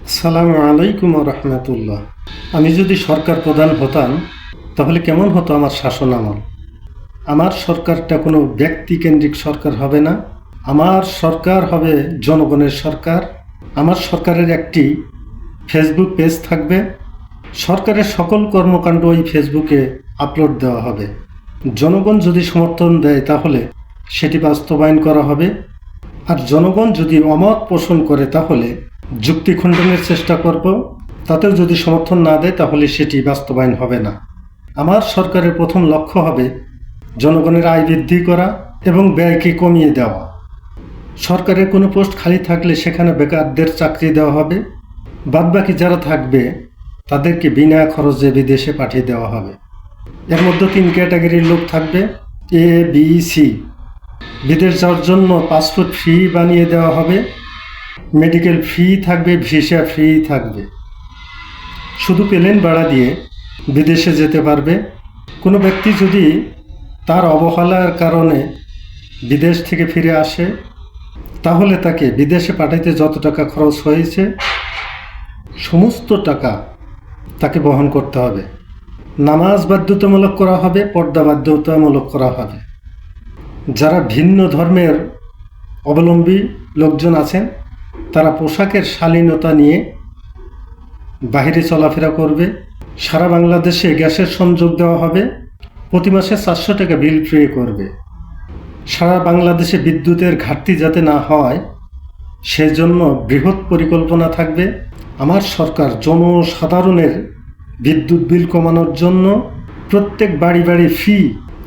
আসসালামু আলাইকুম রহমতুল্লাহ। আমি যদি সরকার প্রধান হতাম তাহলে কেমন হতো আমার শাসন আমল। আমার সরকারটা কোনো ব্যক্তিকেন্দ্রিক সরকার হবে না। আমার সরকার হবে জনগণের সরকার। আমার সরকারের একটি ফেসবুক পেজ থাকবে। সরকারের সকল কর্মকাণ্ড ওই ফেসবুকে আপলোড দেওয়া হবে। জনগণ যদি সমর্থন দেয় তাহলে সেটি বাস্তবায়ন করা হবে, আর জনগণ যদি অমত পোষণ করে তাহলে যুক্তি খণ্ডনের চেষ্টা করব। তাতেও যদি সমর্থন না দেয় তাহলে সেটি বাস্তবায়ন হবে না। আমার সরকারের প্রথম লক্ষ্য হবে জনগণের আয় বৃদ্ধি করা এবং ব্যয়কে কমিয়ে দেওয়া। সরকারের কোনো পোস্ট খালি থাকলে সেখানে বেকারদের চাকরি দেওয়া হবে। বাদবাকি যারা থাকবে তাদেরকে বিনা খরচে বিদেশে পাঠিয়ে দেওয়া হবে। এর মধ্যে 3 ক্যাটাগরির লোক থাকবে, এ, বি, সি। বিদেশ যাওয়ার জন্য পাসপোর্ট ফ্রি বানিয়ে দেওয়া হবে, মেডিকেল ফ্রি থাকবে, ভিসা ফ্রি থাকবে। শুধু প্লেন ভাড়া দিয়ে বিদেশে যেতে পারবে। কোনো ব্যক্তি যদি তার অবহেলার কারণে বিদেশ থেকে ফিরে আসে তাহলে তাকে বিদেশে পাঠাইতে যত টাকা খরচ হয়েছে সমস্ত টাকা তাকে বহন করতে হবে। নামাজ বাধ্যতামূলক করা হবে, পর্দা বাধ্যতামূলক করা হবে। যারা ভিন্ন ধর্মের অবলম্বী লোকজন আছেন তারা পোশাকের শালীনতা নিয়ে বাইরে চলাফেরা করবে। সারা বাংলাদেশে গ্যাসের সংযোগ দেওয়া হবে, প্রতি মাসে 400 টাকা বিল পে করবে। সারা বাংলাদেশে বিদ্যুতের ঘাটতি যাতে না হয় সেজন্য বৃহৎ পরিকল্পনা থাকবে। আমার সরকার জনসাধারণের বিদ্যুৎ বিল কমানোর জন্য প্রত্যেক বাড়ি বাড়ি ফ্রি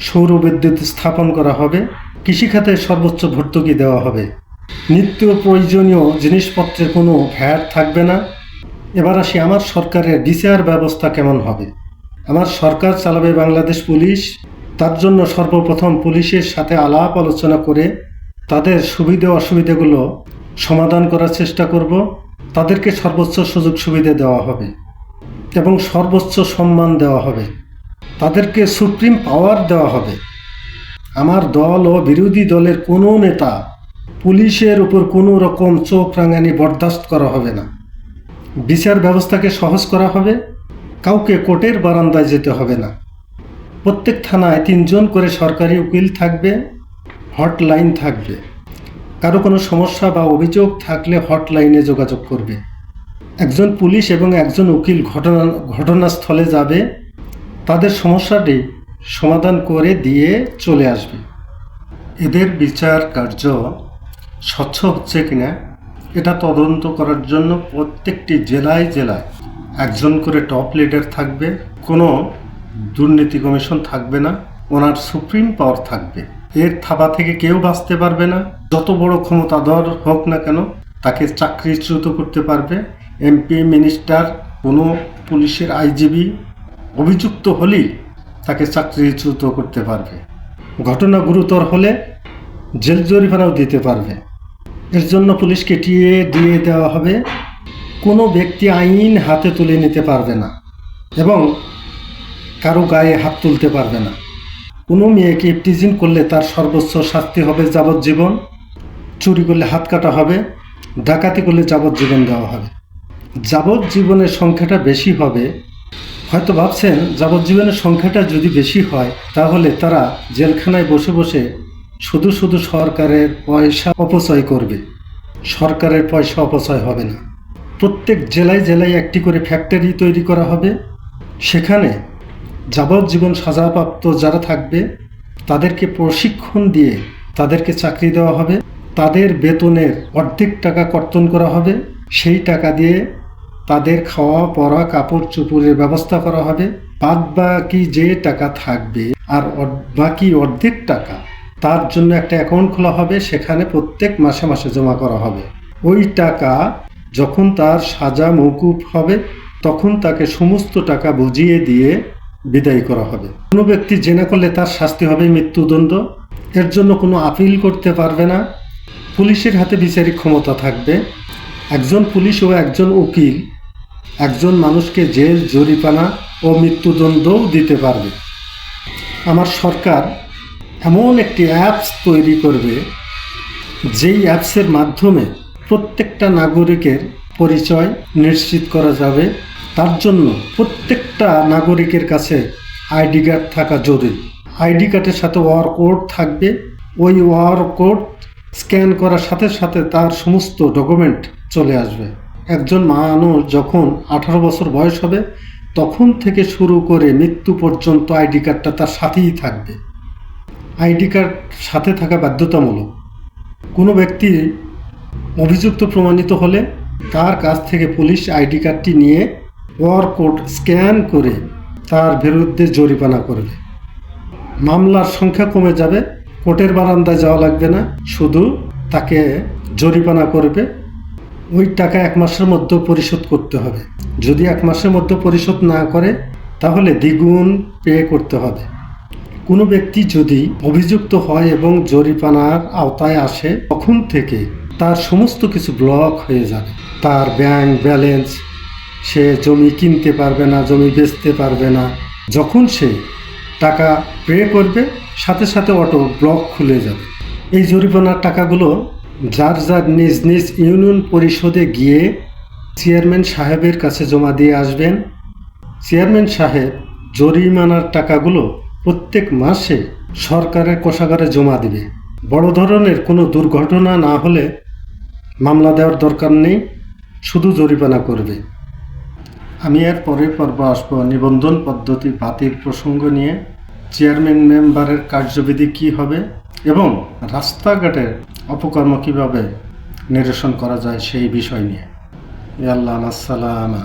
সৌর বিদ্যুৎ স্থাপন করা হবে। কৃষিখাতে সর্বোচ্চ ভর্তুকি দেওয়া হবে। নিত্য প্রয়োজনীয় জিনিসপত্রের কোনো ভ্যাট থাকবে না। এবার আসি আমার সরকারের বিচার ব্যবস্থা কেমন হবে। আমার সরকার চালাবে বাংলাদেশ পুলিশ। তার জন্য সর্বপ্রথম পুলিশের সাথে আলাপ আলোচনা করে তাদের সুবিধা অসুবিধাগুলো সমাধান করার চেষ্টা করব। তাদেরকে সর্বোচ্চ সুযোগ সুবিধা দেওয়া হবে এবং সর্বোচ্চ সম্মান দেওয়া হবে। তাদেরকে সুপ্রিম পাওয়ার দেওয়া হবে। আমার দল ও বিরোধী দলের কোনো নেতা পুলিশের উপর কোনো রকম চোখ রাঙানি বরদাস্ত করা হবে না। বিচার ব্যবস্থাকে সহজ করা হবে। কাউকে কোর্টের বারান্দায় যেতে হবে না। প্রত্যেক থানায় 3 জন করে সরকারি উকিল থাকবে, হটলাইন থাকবে। কারো কোনো সমস্যা বা অভিযোগ থাকলে হটলাইনে যোগাযোগ করবে। একজন পুলিশ এবং একজন উকিল ঘটনাস্থলে যাবে, তাদের সমস্যাটি সমাধান করে দিয়ে চলে আসবে। এদের বিচার কার্য স্বচ্ছ হচ্ছে কিনা এটা তদন্ত করার জন্য প্রত্যেকটি জেলায় জেলায় একজন করে টপ লিডার থাকবে। কোনো দুর্নীতি কমিশন থাকবে না, ওনার সুপ্রিম পাওয়ার থাকবে। এর থাবা থেকে কেউ বাঁচতে পারবে না। যত বড় ক্ষমতাধর হোক না কেন তাকে চাকরিচ্যুত করতে পারবে। এমপি, মিনিস্টার, কোনো পুলিশের আইজিবি অভিযুক্ত হলেই তাকে চাকরিচ্যুত করতে পারবে। ঘটনা গুরুতর হলে জেল জরিমানাও দিতে পারবে। এর জন্য পুলিশকে টিএ দিয়ে দেওয়া হবে। কোনো ব্যক্তি আইন হাতে তুলে নিতে পারবে না এবং কারো গায়ে হাত তুলতে পারবে না। কোনো মেয়েকে ইপটিজিং করলে তার সর্বোচ্চ শাস্তি হবে যাবজ্জীবন। চুরি করলে হাত কাটা হবে, ডাকাতি করলে যাবজ্জীবন দেওয়া হবে। যাবজ্জীবনের সংখ্যাটা বেশি হবে। হয়তো ভাবছেন যাবজ্জীবনের সংখ্যাটা যদি বেশি হয় তাহলে তারা জেলখানায় বসে বসে শুধু শুধু সরকারের পয়সা অপচয় করবে। সরকারের পয়সা অপচয় হবে না। প্রত্যেক জেলায় জেলায় একটি করে ফ্যাক্টরি তৈরি করা হবে। সেখানে যাবজ্জীবন সাজাপ্রাপ্ত যারা থাকবে তাদেরকে প্রশিক্ষণ দিয়ে তাদেরকে চাকরি দেওয়া হবে। তাদের বেতনের অর্ধেক টাকা কর্তন করা হবে। সেই টাকা দিয়ে তাদের খাওয়া পরা কাপড় চোপড়ের ব্যবস্থা করা হবে। বাদ বাকি যে টাকা থাকবে আর বাকি অর্ধেক টাকা তার জন্য একটা অ্যাকাউন্ট খোলা হবে, সেখানে প্রত্যেক মাসে মাসে জমা করা হবে। ওই টাকা যখন তার সাজা মওকুফ হবে তখন তাকে সমস্ত টাকা বুঝিয়ে দিয়ে বিদায় করা হবে। কোনো ব্যক্তি জেনা করলে তার শাস্তি হবে মৃত্যুদণ্ড। এর জন্য কোনো আপিল করতে পারবে না। পুলিশের হাতে বিচারিক ক্ষমতা থাকবে। একজন পুলিশ ও একজন উকিল একজন মানুষকে জেল জরিমানা ও মৃত্যুদণ্ডও দিতে পারবে। আমার সরকার এমন একটি অ্যাপস তৈরি করবে যেই অ্যাপসের মাধ্যমে প্রত্যেকটা নাগরিকের পরিচয় নিশ্চিত করা যাবে। তার জন্য প্রত্যেকটা নাগরিকের কাছে আইডি কার্ড থাকা জরুরি। আইডি কার্ডের সাথে ওয়ার কোড থাকবে। ওই ওয়ার কোড স্ক্যান করার সাথে সাথে তার সমস্ত ডকুমেন্ট চলে আসবে। একজন মানুষ যখন 18 বছর বয়স হবে তখন থেকে শুরু করে মৃত্যু পর্যন্ত আইডি কার্ডটা তার সাথেই থাকবে। আইডি কার্ড সাথে থাকা বাধ্যতামূলক। কোনো ব্যক্তি অভিযুক্ত প্রমাণিত হলে তার কাছ থেকে পুলিশ আইডি কার্ডটি নিয়ে ওয়ার কোড স্ক্যান করে তার বিরুদ্ধে জরিমানা করবে। মামলার সংখ্যা কমে যাবে, কোর্টের বারান্দায় যাওয়া লাগবে না, শুধু তাকে জরিমানা করবে। ওই টাকা 1 মাসের মধ্যে পরিশোধ করতে হবে। যদি 1 মাসের মধ্যে পরিশোধ না করে তাহলে দ্বিগুণ পে করতে হবে। কোনো ব্যক্তি যদি অভিযুক্ত হয় এবং জরিমানার আওতায় আসে তখন থেকে তার সমস্ত কিছু ব্লক হয়ে যাবে। তার ব্যাংক ব্যালেন্স, সে জমি কিনতে পারবে না, জমি বেচতে পারবে না। যখন সে টাকা পে করবে সাথে সাথে অটো ব্লক খুলে যাবে। এই জরিমানার টাকাগুলো যার যার নিজ নিজ ইউনিয়ন পরিষদে গিয়ে চেয়ারম্যান সাহেবের কাছে জমা দিয়ে আসবেন। চেয়ারম্যান সাহেব জরিমানার টাকাগুলো প্রত্যেক মাসে সরকারের কোষাগারে জমা দিবে। বড় ধরনের কোনো দুর্ঘটনা না হলে মামলা দেওয়ার দরকার নেই, শুধু জরিমানা করবে। আমি এর পরের পর্ব আসবো নিবন্ধন পদ্ধতি বাতিল প্রসঙ্গ নিয়ে, চেয়ারম্যান মেম্বারের কার্যবিধি কী হবে এবং রাস্তাঘাটের অপকর্ম কীভাবে নিরসন করা যায় সেই বিষয় নিয়ে। আল্লাহ আসসালামা।